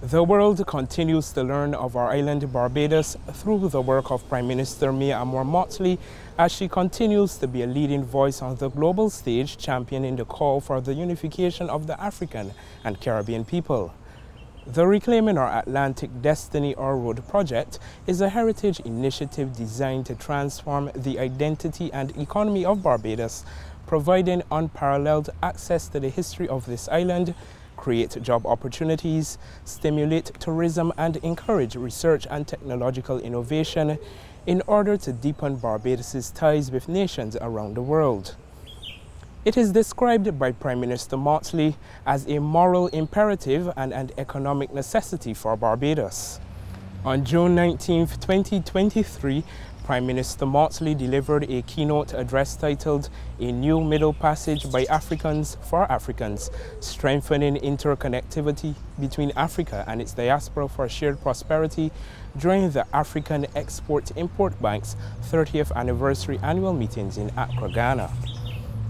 The world continues to learn of our island Barbados through the work of Prime Minister Mottley as she continues to be a leading voice on the global stage, championing the call for the unification of the African and Caribbean people. The Reclaiming Our Atlantic Destiny or Road project is a heritage initiative designed to transform the identity and economy of Barbados, providing unparalleled access to the history of this island, create job opportunities, stimulate tourism, and encourage research and technological innovation in order to deepen Barbados's ties with nations around the world. It is described by Prime Minister Mottley as a moral imperative and an economic necessity for Barbados. On June 19, 2023, Prime Minister Mottley delivered a keynote address titled "A New Middle Passage by Africans for Africans, Strengthening Interconnectivity Between Africa and its Diaspora for Shared Prosperity" during the African Export-Import Bank's 30th anniversary annual meetings in Accra, Ghana.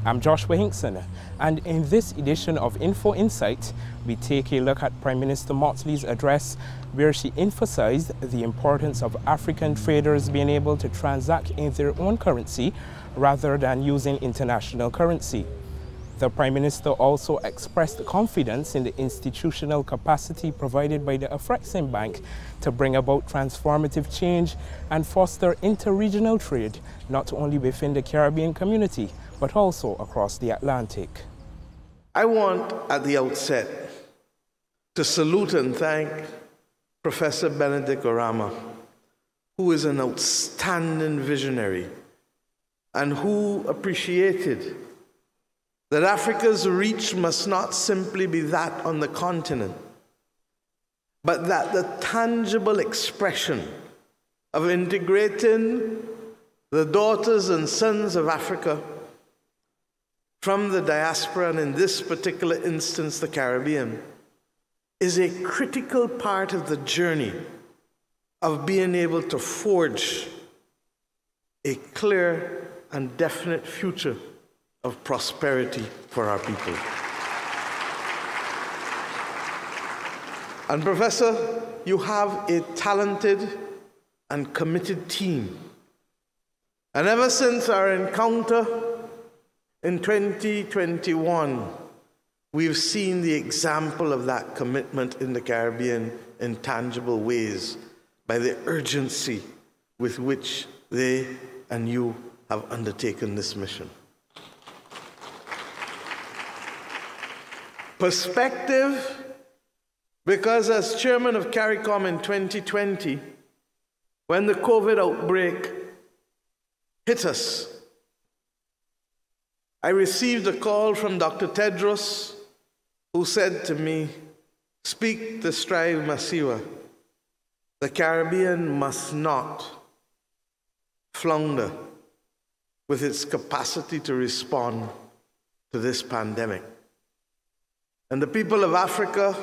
I'm Joshua Hinkson, and in this edition of Info Insight, we take a look at Prime Minister Mottley's address, where she emphasized the importance of African traders being able to transact in their own currency rather than using international currency. The Prime Minister also expressed confidence in the institutional capacity provided by the Afreximbank to bring about transformative change and foster interregional trade, not only within the Caribbean community, but also across the Atlantic. I want at the outset to salute and thank Professor Benedict Orama, who is an outstanding visionary and who appreciated that Africa's reach must not simply be that on the continent, but that the tangible expression of integrating the daughters and sons of Africa from the diaspora, and in this particular instance, the Caribbean, is a critical part of the journey of being able to forge a clear and definite future of prosperity for our people. And Professor, you have a talented and committed team. And ever since our encounter in 2021, we've seen the example of that commitment in the Caribbean in tangible ways by the urgency with which they and you have undertaken this mission. Perspective, because as chairman of CARICOM in 2020, when the COVID outbreak hit us, I received a call from Dr. Tedros, who said to me, "Speak to Strive Masiwa. The Caribbean must not flounder with its capacity to respond to this pandemic." And the people of Africa,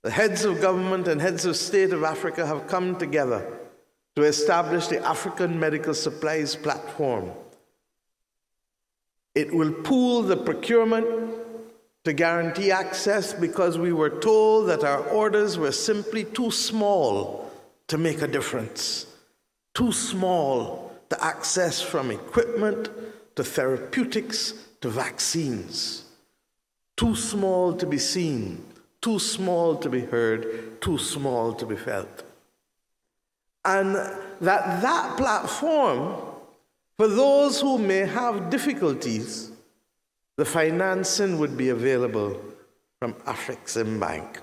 the heads of government and heads of state of Africa have come together to establish the African Medical Supplies Platform. It will pool the procurement to guarantee access because we were told that our orders were simply too small to make a difference. Too small to access, from equipment to therapeutics to vaccines. Too small to be seen, too small to be heard, too small to be felt. And that platform, for those who may have difficulties, the financing would be available from Afreximbank.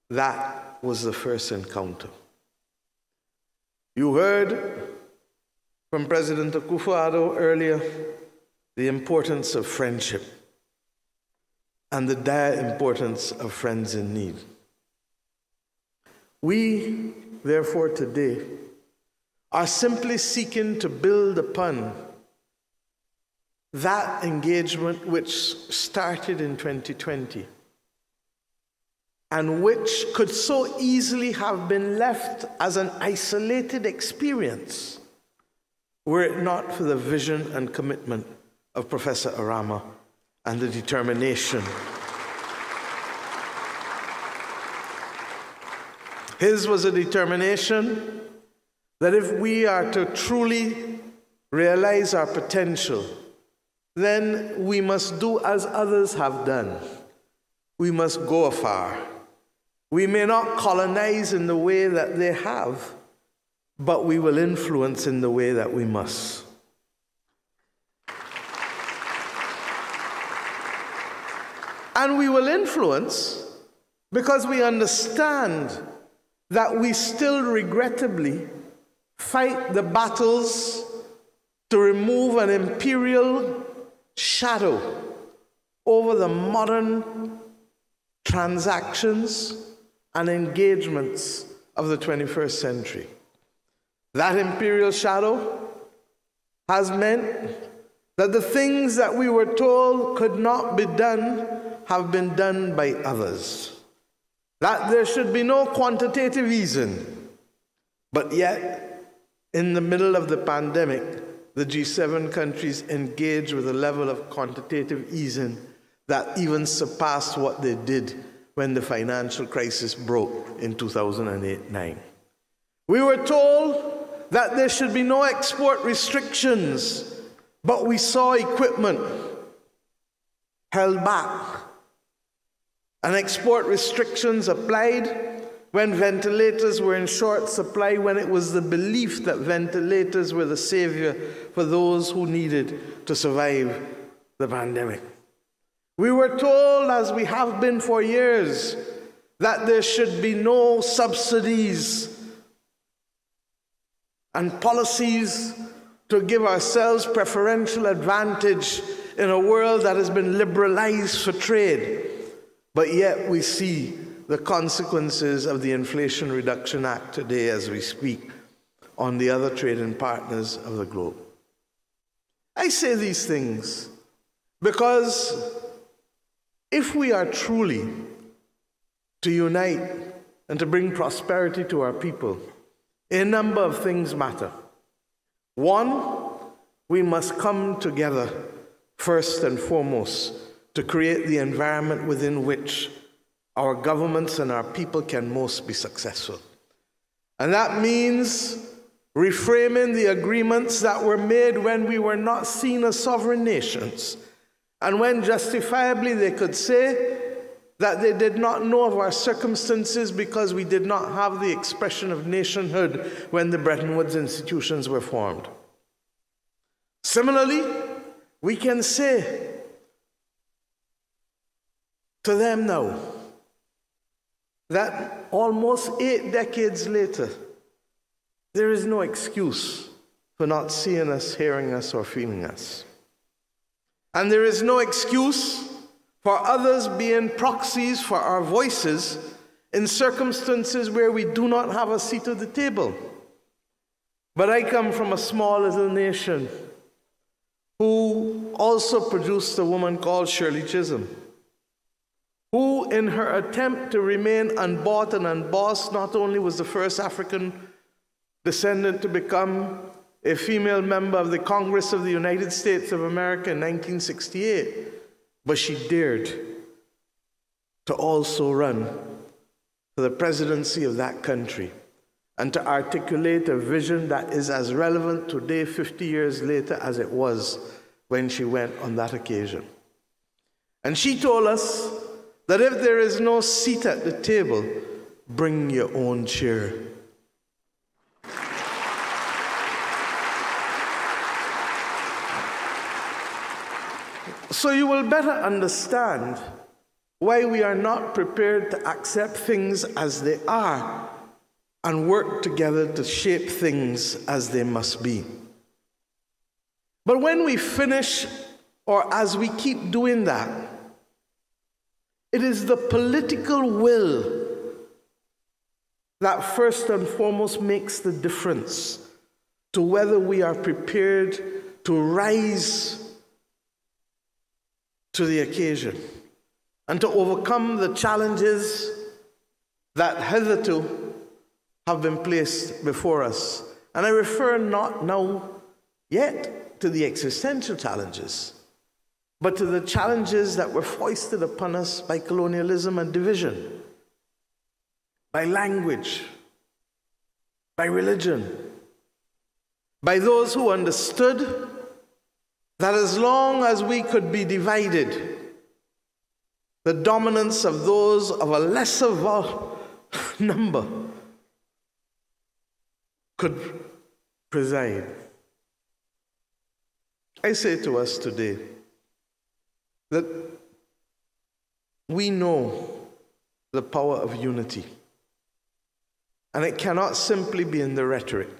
That was the first encounter. You heard from President Akufo-Addo earlier the importance of friendship and the dire importance of friends in need. We, therefore, today are simply seeking to build upon that engagement which started in 2020 and which could so easily have been left as an isolated experience were it not for the vision and commitment of Professor Orama and the determination His was a determination that if we are to truly realize our potential, then we must do as others have done. We must go afar. We may not colonize in the way that they have, but we will influence in the way that we must. And we will influence because we understand that we still regrettably fight the battles to remove an imperial shadow over the modern transactions and engagements of the 21st century. That imperial shadow has meant that the things that we were told could not be done have been done by others. That there should be no quantitative easing. But yet, in the middle of the pandemic, the G7 countries engaged with a level of quantitative easing that even surpassed what they did when the financial crisis broke in 2008-9. We were told that there should be no export restrictions, but we saw equipment held back and export restrictions applied when ventilators were in short supply, when it was the belief that ventilators were the savior for those who needed to survive the pandemic. We were told, as we have been for years, that there should be no subsidies and policies to give ourselves preferential advantage in a world that has been liberalized for trade. But yet we see the consequences of the Inflation Reduction Act today as we speak on the other trading partners of the globe. I say these things because if we are truly to unite and to bring prosperity to our people, a number of things matter. One, we must come together first and foremost to create the environment within which our governments and our people can most be successful. And that means reframing the agreements that were made when we were not seen as sovereign nations, and when justifiably they could say that they did not know of our circumstances because we did not have the expression of nationhood when the Bretton Woods institutions were formed. Similarly, we can say to them now that almost 8 decades later, there is no excuse for not seeing us, hearing us, or feeling us. And there is no excuse for others being proxies for our voices in circumstances where we do not have a seat at the table. But I come from a small little nation who also produced a woman called Shirley Chisholm, who in her attempt to remain unbought and unbossed not only was the first African descendant to become a female member of the Congress of the United States of America in 1968, but she dared to also run for the presidency of that country and to articulate a vision that is as relevant today, 50 years later, as it was when she went on that occasion. And she told us that if there is no seat at the table, bring your own chair. So you will better understand why we are not prepared to accept things as they are and work together to shape things as they must be. But when we finish, or as we keep doing that, it is the political will that first and foremost makes the difference to whether we are prepared to rise to the occasion and to overcome the challenges that hitherto have been placed before us. And I refer not now yet to the existential challenges, but to the challenges that were foisted upon us by colonialism and division, by language, by religion, by those who understood that as long as we could be divided, the dominance of those of a lesser number could preside. I say to us today that we know the power of unity, and it cannot simply be in the rhetoric.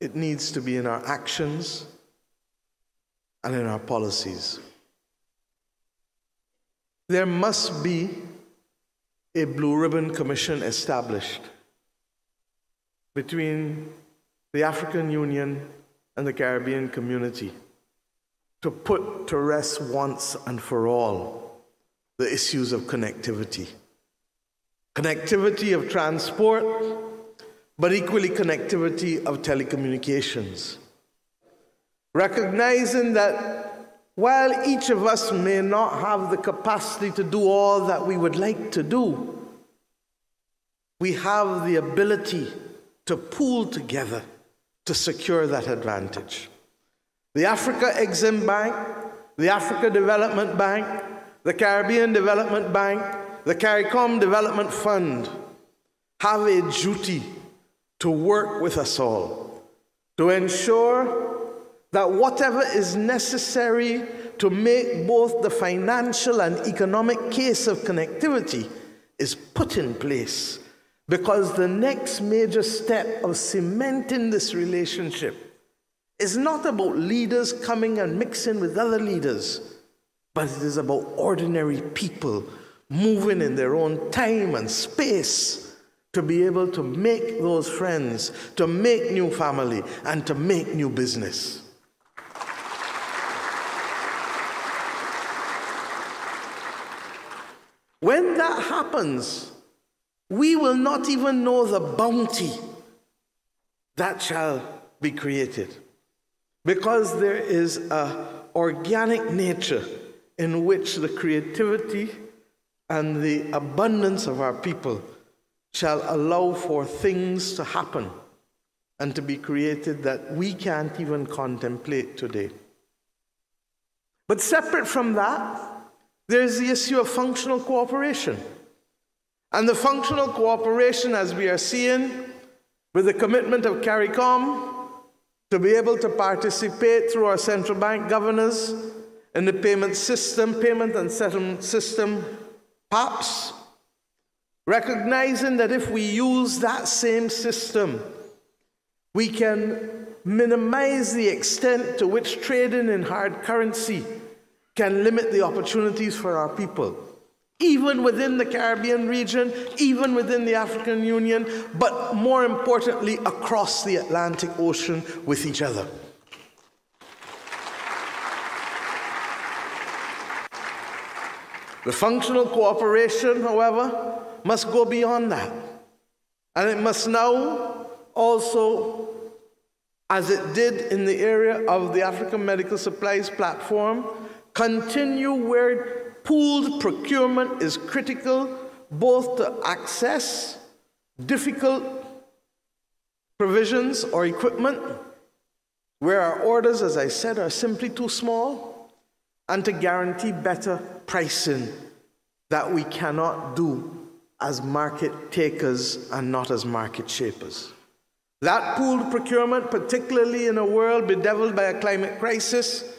It needs to be in our actions and in our policies. There must be a Blue Ribbon Commission established between the African Union and the Caribbean community to put to rest once and for all the issues of connectivity. Connectivity of transport, but equally connectivity of telecommunications. Recognizing that while each of us may not have the capacity to do all that we would like to do, we have the ability to pool together to secure that advantage. The Afreximbank, the Africa Development Bank, the Caribbean Development Bank, the CARICOM Development Fund have a duty to work with us all to ensure that whatever is necessary to make both the financial and economic case of connectivity is put in place, because the next major step of cementing this relationship is not about leaders coming and mixing with other leaders, but it is about ordinary people moving in their own time and space to be able to make those friends, to make new family, and to make new business. When that happens, we will not even know the bounty that shall be created, because there is an organic nature in which the creativity and the abundance of our people shall allow for things to happen and to be created that we can't even contemplate today. But separate from that, there's the issue of functional cooperation. And the functional cooperation, as we are seeing, with the commitment of CARICOM to be able to participate through our central bank governors in the payment and settlement system, PAPS, recognizing that if we use that same system, we can minimize the extent to which trading in hard currency can limit the opportunities for our people, even within the Caribbean region, even within the African Union, but more importantly, across the Atlantic Ocean with each other. The functional cooperation, however, must go beyond that. And it must now also, as it did in the area of the African Medical Supplies Platform, continue where pooled procurement is critical, both to access difficult provisions or equipment, where our orders, as I said, are simply too small, and to guarantee better pricing that we cannot do as market takers and not as market shapers. That pooled procurement, particularly in a world bedeviled by a climate crisis,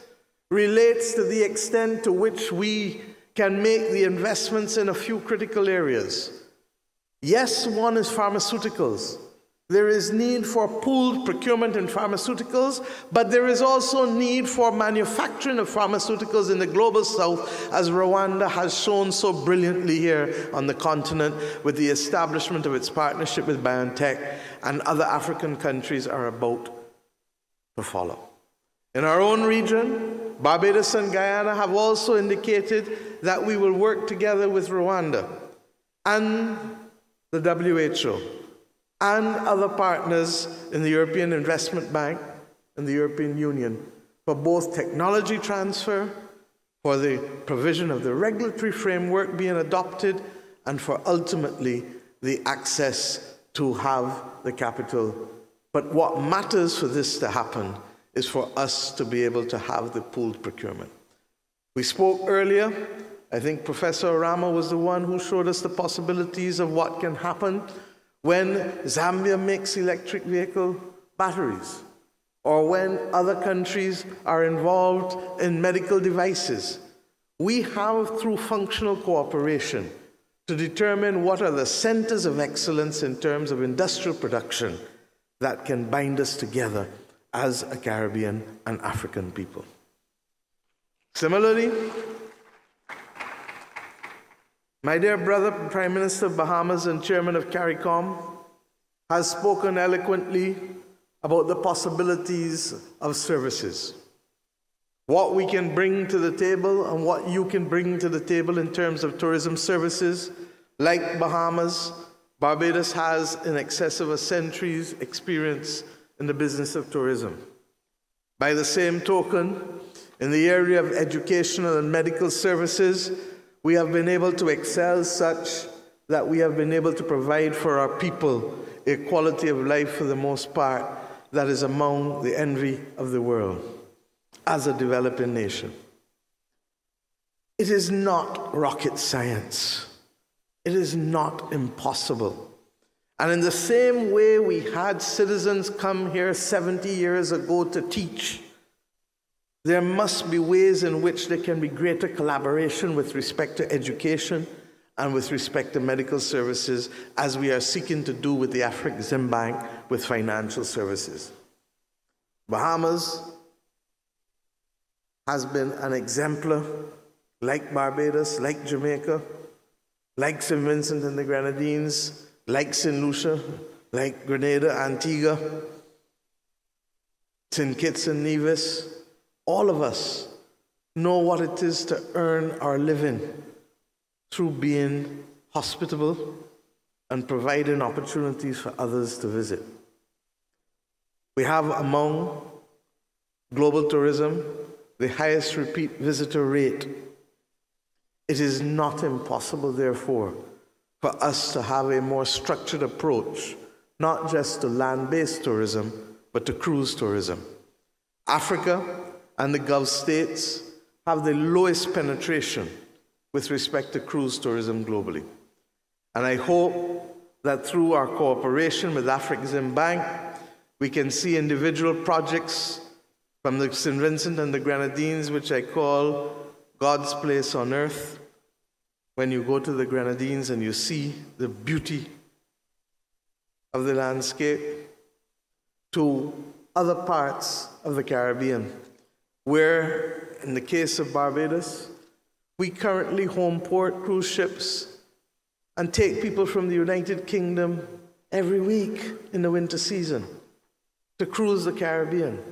relates to the extent to which we can make the investments in a few critical areas. Yes, one is pharmaceuticals. There is need for pooled procurement in pharmaceuticals, but there is also need for manufacturing of pharmaceuticals in the global south, as Rwanda has shown so brilliantly here on the continent with the establishment of its partnership with BioNTech, and other African countries are about to follow. In our own region, Barbados and Guyana have also indicated that we will work together with Rwanda and the WHO and other partners in the European Investment Bank and the European Union for both technology transfer, for the provision of the regulatory framework being adopted, and for ultimately the access to have the capital. But what matters for this to happen is for us to be able to have the pooled procurement. We spoke earlier, I think Professor Orama was the one who showed us the possibilities of what can happen when Zambia makes electric vehicle batteries, or when other countries are involved in medical devices. We have, through functional cooperation, to determine what are the centers of excellence in terms of industrial production that can bind us together as a Caribbean and African people. Similarly, my dear brother, Prime Minister of Bahamas and Chairman of CARICOM, has spoken eloquently about the possibilities of services. What we can bring to the table and what you can bring to the table in terms of tourism services. Like Bahamas, Barbados has in excess of a century's experience in the business of tourism. By the same token, in the area of educational and medical services, we have been able to excel such that we have been able to provide for our people a quality of life for the most part that is among the envy of the world as a developing nation. It is not rocket science. It is not impossible. And in the same way we had citizens come here 70 years ago to teach, there must be ways in which there can be greater collaboration with respect to education and with respect to medical services, as we are seeking to do with the Afreximbank with financial services. Bahamas has been an exemplar, like Barbados, like Jamaica, like St. Vincent and the Grenadines, like St. Lucia, like Grenada, Antigua, St. Kitts and Nevis. All of us know what it is to earn our living through being hospitable and providing opportunities for others to visit. We have among global tourism the highest repeat visitor rate. It is not impossible, therefore, for us to have a more structured approach, not just to land-based tourism, but to cruise tourism. Africa and the Gulf states have the lowest penetration with respect to cruise tourism globally. And I hope that through our cooperation with Afreximbank, we can see individual projects from the St. Vincent and the Grenadines, which I call God's place on earth. When you go to the Grenadines and you see the beauty of the landscape, to other parts of the Caribbean, where, in the case of Barbados, we currently home port cruise ships and take people from the United Kingdom every week in the winter season to cruise the Caribbean.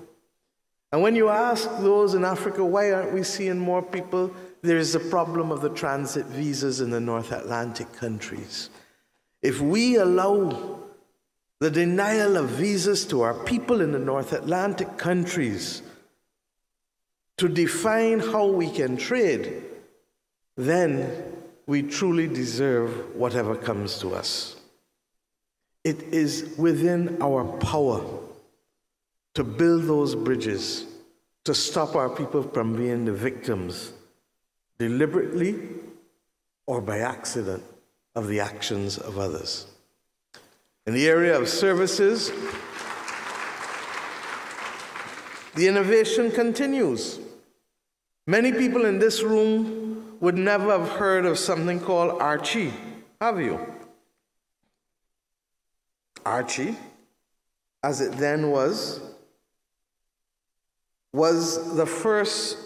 And when you ask those in Africa, why aren't we seeing more people? There is the problem of the transit visas in the North Atlantic countries. If we allow the denial of visas to our people in the North Atlantic countries to define how we can trade, then we truly deserve whatever comes to us. It is within our power to build those bridges, to stop our people from being the victims, deliberately or by accident, of the actions of others. In the area of services, the innovation continues. Many people in this room would never have heard of something called Archie, have you? Archie, as it then was the first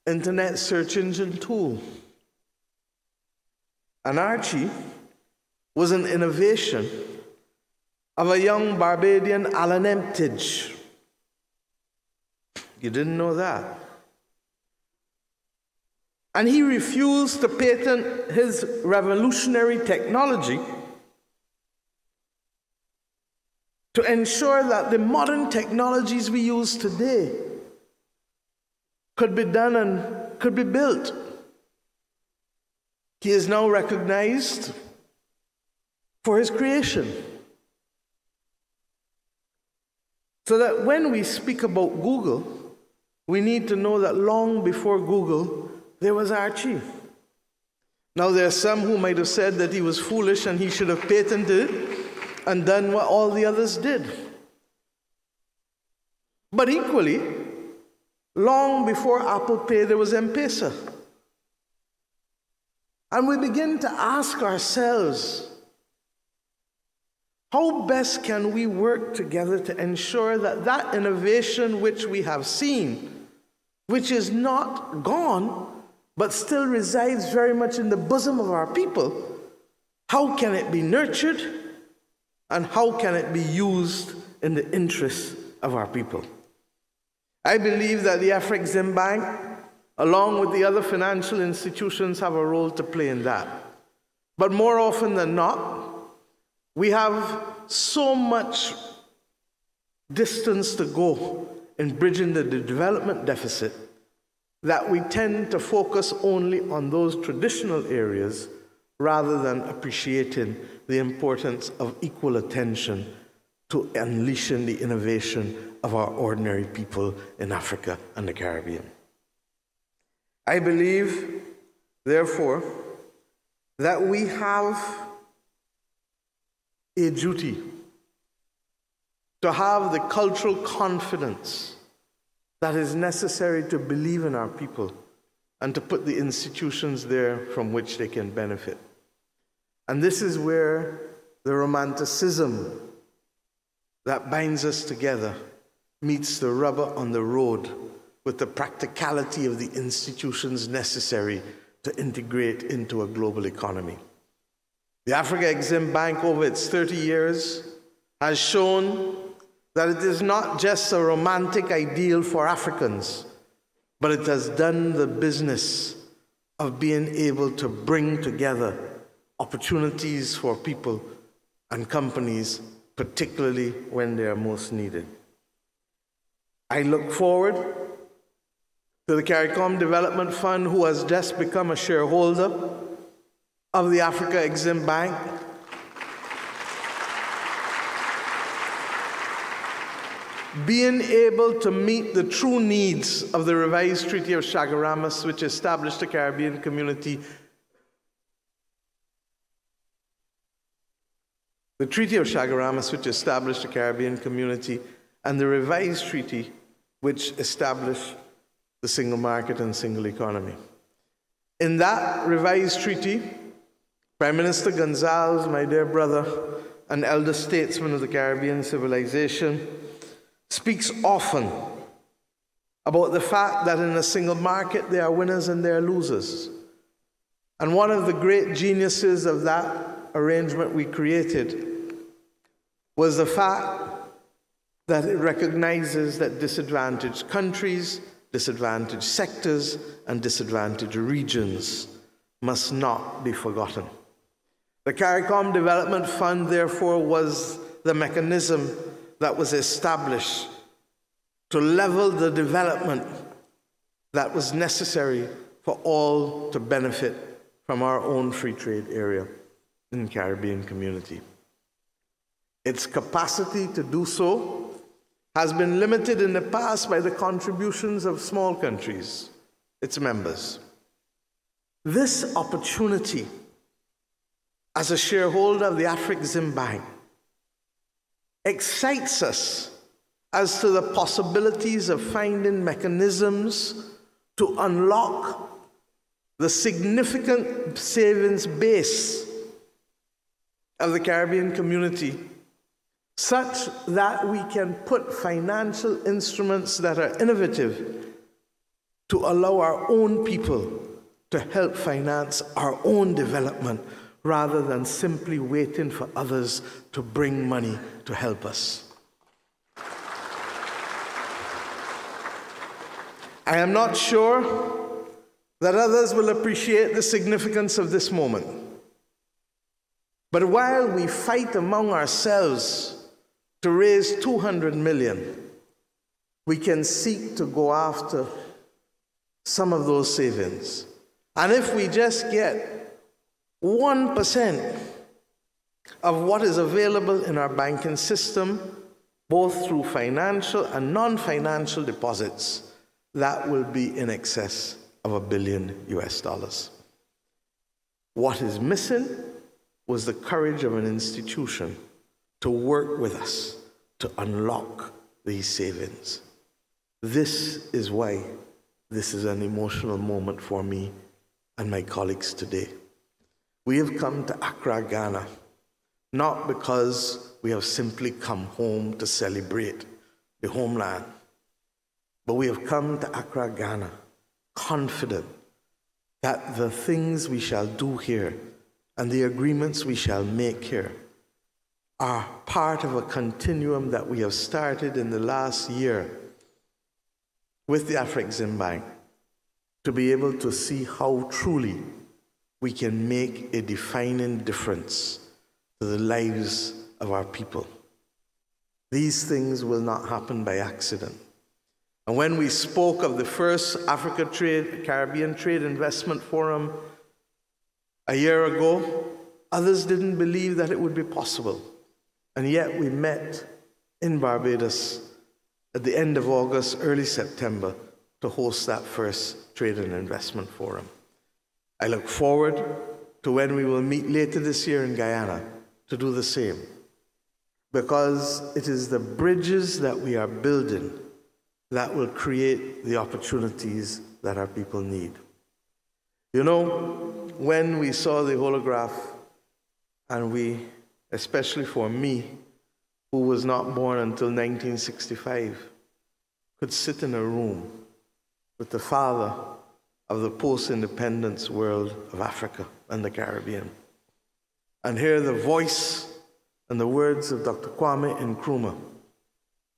internet search engine tool. And Archie was an innovation of a young Barbadian, Alan Emptage. You didn't know that? And he refused to patent his revolutionary technology to ensure that the modern technologies we use today could be done and could be built. He is now recognized for his creation. So that when we speak about Google, we need to know that long before Google, there was Archie. Now, there are some who might have said that he was foolish and he should have patented it and done what all the others did. But equally, long before Apple Pay, there was M-Pesa. And we begin to ask ourselves, how best can we work together to ensure that that innovation which we have seen, which is not gone, but still resides very much in the bosom of our people, how can it be nurtured and how can it be used in the interests of our people? I believe that the Afreximbank, along with the other financial institutions, have a role to play in that. But more often than not, we have so much distance to go in bridging the development deficit that we tend to focus only on those traditional areas rather than appreciating the importance of equal attention to unleashing the innovation of our ordinary people in Africa and the Caribbean. I believe, therefore, that we have a duty to have the cultural confidence that is necessary to believe in our people and to put the institutions there from which they can benefit. And this is where the romanticism that binds us together meets the rubber on the road with the practicality of the institutions necessary to integrate into a global economy. The Afreximbank, over its 30 years, has shown that it is not just a romantic ideal for Africans, but it has done the business of being able to bring together opportunities for people and companies, particularly when they are most needed. I look forward to the CARICOM Development Fund, who has just become a shareholder of the Afreximbank, being able to meet the true needs of the revised Treaty of Chaguaramas, which established the Caribbean Community. The Treaty of Chaguaramas, which established the Caribbean Community, and the revised treaty, which established the single market and single economy. In that revised treaty, Prime Minister Gonzalez, my dear brother and elder statesman of the Caribbean civilization, speaks often about the fact that in a single market there are winners and there are losers. And one of the great geniuses of that arrangement we created was the fact that it recognizes that disadvantaged countries, disadvantaged sectors, and disadvantaged regions must not be forgotten. The CARICOM Development Fund, therefore, was the mechanism that was established to level the development that was necessary for all to benefit from our own free trade area in the Caribbean community. Its capacity to do so has been limited in the past by the contributions of small countries, its members. This opportunity, as a shareholder of the Afreximbank, excites us as to the possibilities of finding mechanisms to unlock the significant savings base of the Caribbean community, such that we can put financial instruments that are innovative to allow our own people to help finance our own development rather than simply waiting for others to bring money to help us. I am not sure that others will appreciate the significance of this moment. But while we fight among ourselves to raise 200 million, we can seek to go after some of those savings. And if we just get 1% of what is available in our banking system, both through financial and non-financial deposits, that will be in excess of $1 billion. What is missing was the courage of an institution to work with us to unlock these savings. This is why this is an emotional moment for me and my colleagues today. We have come to Accra, Ghana, not because we have simply come home to celebrate the homeland, but we have come to Accra, Ghana, confident that the things we shall do here and the agreements we shall make here are part of a continuum that we have started in the last year with the Afreximbank to be able to see how truly we can make a defining difference to the lives of our people. These things will not happen by accident. And when we spoke of the first Caribbean Trade Investment Forum a year ago, others didn't believe that it would be possible. And yet we met in Barbados at the end of August, early September, to host that first Trade and Investment Forum. I look forward to when we will meet later this year in Guyana to do the same, because it is the bridges that we are building that will create the opportunities that our people need. You know, when we saw the holograph, and we, especially for me, who was not born until 1965, could sit in a room with the father of the post-independence world of Africa and the Caribbean, and hear the voice and the words of Dr. Kwame Nkrumah,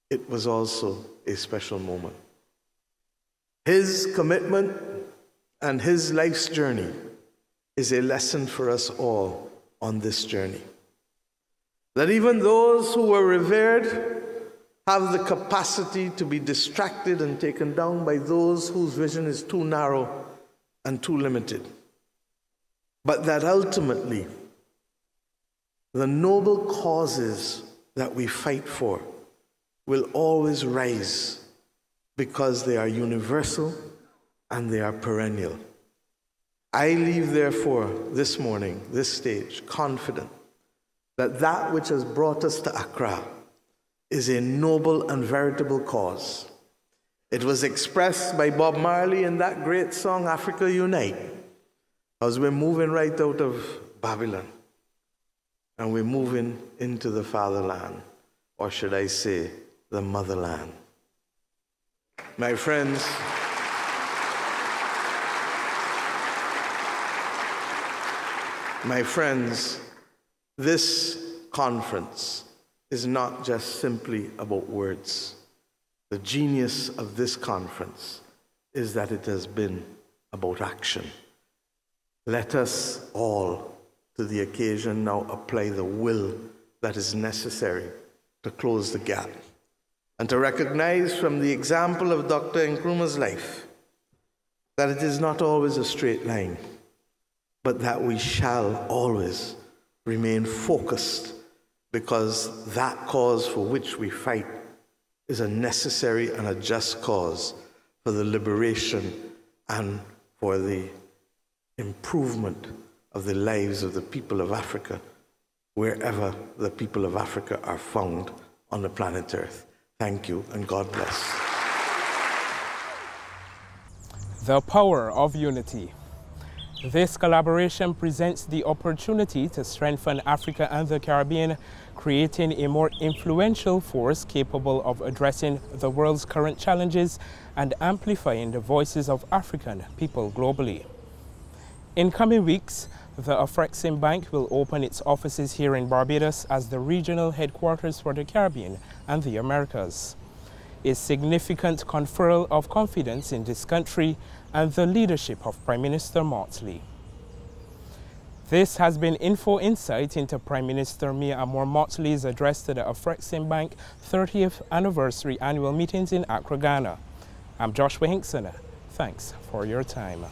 it was also a special moment. His commitment and his life's journey is a lesson for us all on this journey. That even those who were revered have the capacity to be distracted and taken down by those whose vision is too narrow and too limited. But that ultimately, the noble causes that we fight for will always rise because they are universal and they are perennial. I leave, therefore, this morning, this stage, confident that that which has brought us to Accra is a noble and veritable cause. It was expressed by Bob Marley in that great song, Africa Unite, as we're moving right out of Babylon and we're moving into the fatherland, or should I say, the motherland. My friends, this conference is not just simply about words. The genius of this conference is that it has been about action. Let us all, to the occasion, now apply the will that is necessary to close the gap, and to recognize from the example of Dr. Nkrumah's life that it is not always a straight line, but that we shall always remain focused, because that cause for which we fight is a necessary and a just cause for the liberation and for the improvement of the lives of the people of Africa, wherever the people of Africa are found on the planet Earth. Thank you, and God bless. The power of unity. This collaboration presents the opportunity to strengthen Africa and the Caribbean, creating a more influential force capable of addressing the world's current challenges and amplifying the voices of African people globally. In coming weeks, the Afreximbank will open its offices here in Barbados as the regional headquarters for the Caribbean and the Americas. A significant conferral of confidence in this country and the leadership of Prime Minister Mottley. This has been Info Insight into Prime Minister Mia Amor Mottley's address to the Afreximbank 30th Anniversary Annual Meetings in Accra, Ghana. I'm Joshua Hinkson. Thanks for your time.